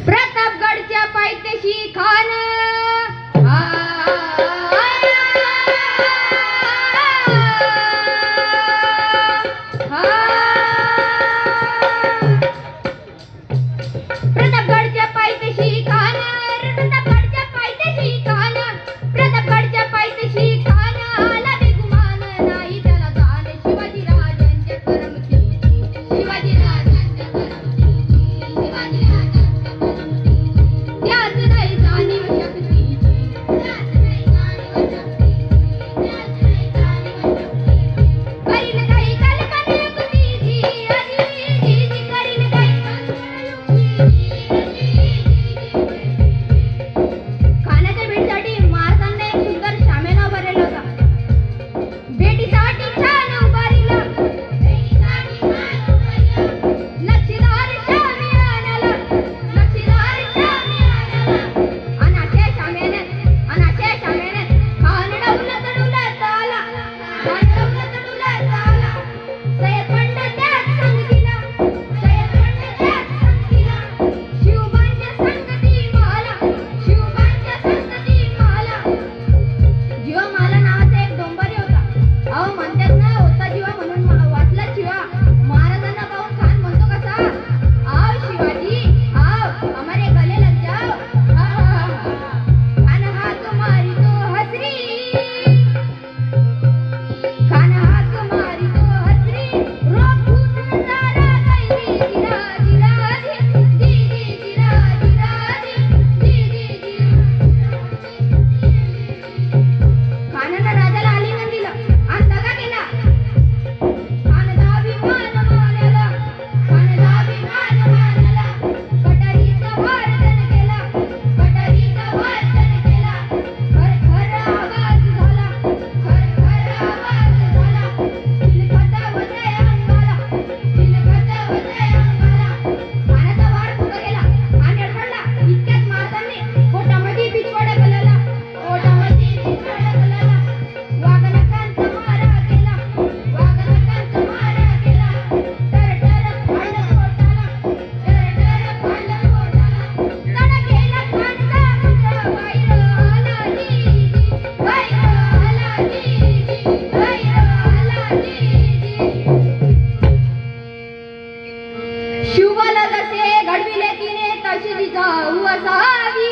प्रतापगडच्या पायथ्याशी खान प्रतापगडच्या पायथ्याशी खान प्रतापगडच्या पायथ्याशी खान प्रतापगडच्या पायथ्याशी खान आला बेगुमान नाही त्याला जाण शिवाजी राजांच्या करमतीची शिवाजी राजांच्या करमतीची शिवाजी राजांच्या करमतीची त्याच नाही जाणीव शक्तीची त्याच नाही जाणीव शक्तीची त्याच नाही जाणीव शक्तीची करीन काही कल्पना युक्तीची अजी करीन काही खाण्याच्या भेटीसाठी महाराजांना एक सुंदर शामेनाव भरलेला होता. भेटीसाठी छान उभारीला नक्षीदार शामियानाला नक्षीदार शामियानाला अनाशे शामियाने खान डौलत डुलत आला खान डौलत डुलत आला सय्यद पंडित त्याच संगतीला सय्यद पंडित त्याच संगतीला शिवबांच्या संगती माला शिवबांच्या संगती माला जीवामाला नावाचा एक डोंबरी होता. अहो म्हणतात ना होता जीवा म्हणून वाचला शिवा. महाराजांना पाहून खान म्हणतो कसा आओ शिवाजी आओ हमारे गले लग जाओ खान हाक मारी तो हसरी खान हाक मारी तो हसरी रोखून झाला कैरी जिरा जिरा जी जी जिरा जिरा जी जी खानानं राजाला आलिंगन दिलं आणि दगा केला. खानचा अभिमान मानला खानचा अभिमान मानला कटारीचा वर्तन केला कटारीचा वर्तन केला खर खर आवाज झाला खर खर आवाज झाला चिलखत होते अंगाला चिलखत होते अंगाला खानाचा वार पुढे गेला आणि अडखळला. इतक्यात महाराजांनी पोटामध्ये बिछवाडा कलला पोटामध्ये बिछवाडा कलला वाघनखांचा मारा केला वाघनखांचा मारा केला तर फांड पोटाला तर फांड पोटाला तडा केला खानचा मुंड बाहेर आला जी बाहेर आला जी बाहेर आला जी शिवबाला जसे घडविले तिने तशी जाऊ असावी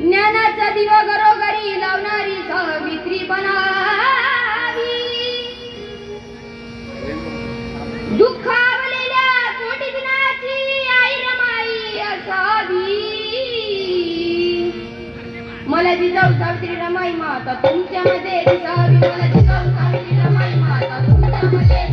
ज्ञानाचा दिवा घरोघरी लावणारी सावित्री बनावी दुःखावलेल्या कोटी दिनाची आई रमाई असावी मला जिजाऊ सावित्री रमाई माता तुमच्यामध्ये दिसावी मला जिजाऊ सावित्री रमाई माता तुमच्यामध्ये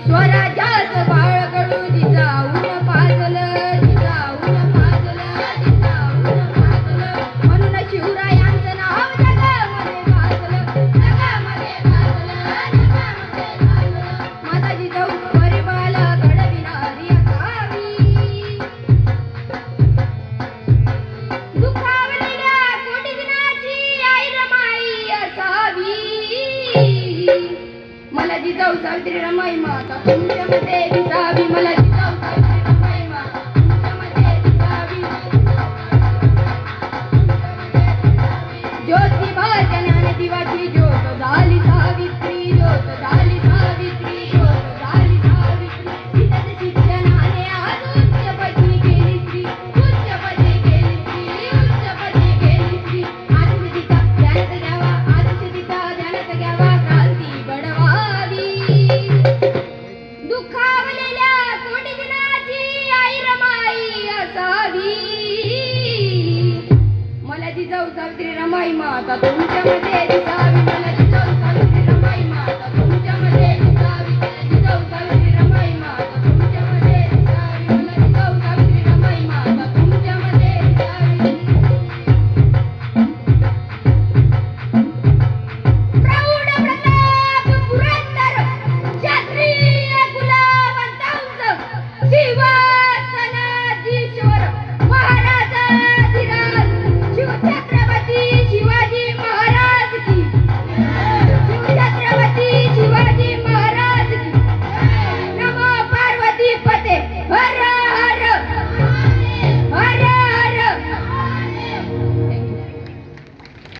स्वराज्याचं बाळकडू जिजाऊन पाजलं जिजाऊन पाजलं जिजाऊन पाजलं म्हणून शिवरायांचं नाव जगामध्ये गाजलं जगामध्ये गाजलं जगामध्ये गाजलं माझा जिजाऊ गरिबाला घडविणारी असावी दुखावलेल्या कोटी दिनाची आई रमाई असावी मला जिजाऊ सावित्री रमाई माता तुमच्यामध्ये दिसावी मला जिजाऊ सावित्री रमाई माता तुमच्यामध्ये दिसावी ज्योतिबाच्या ज्ञानदिवाची ज्योत झाली सावित्री ज्योत झाली सावित्री ज्योत झाली सावित्री तिथं शिक्षणाने आज उच्चपदी गेली स्त्री उच्चपदी गेली स्त्री उच्चपदी गेली स्त्री आदर्श तिचा ध्यानात घ्यावा आदर्श तिचा ध्यानात घ्यावा क्रांती घडवावी दुखावलेल्या कोटी दिनाची आई रमाई असावी मला जिजाऊ सावित्री रमाई माता तुमच्यामध्ये दिसावी